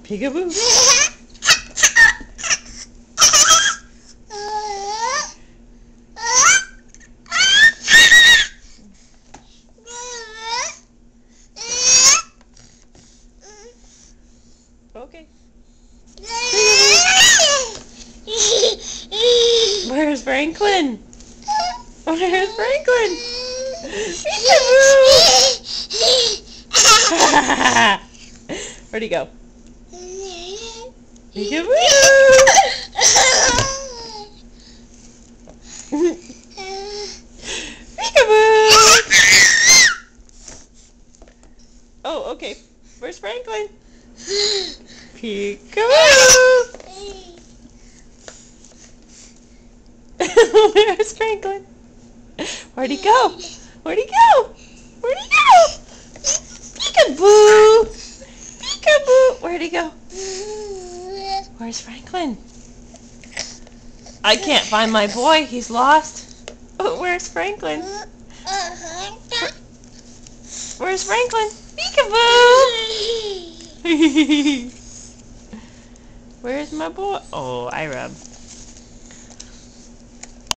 Peekaboo. Okay. Where's Franklin? Where's Franklin? Peekaboo! Where'd he go? Peekaboo! Peekaboo! Oh, okay. Where's Franklin? Peekaboo! Where's Franklin? Where'd he go? Where'd he go? Where'd he go? Peekaboo! Peekaboo! Where'd he go? Where's Franklin? I can't find my boy. He's lost. Oh, where's Franklin? Where's Franklin? Peekaboo! Where's my boy? Oh, I rubbed.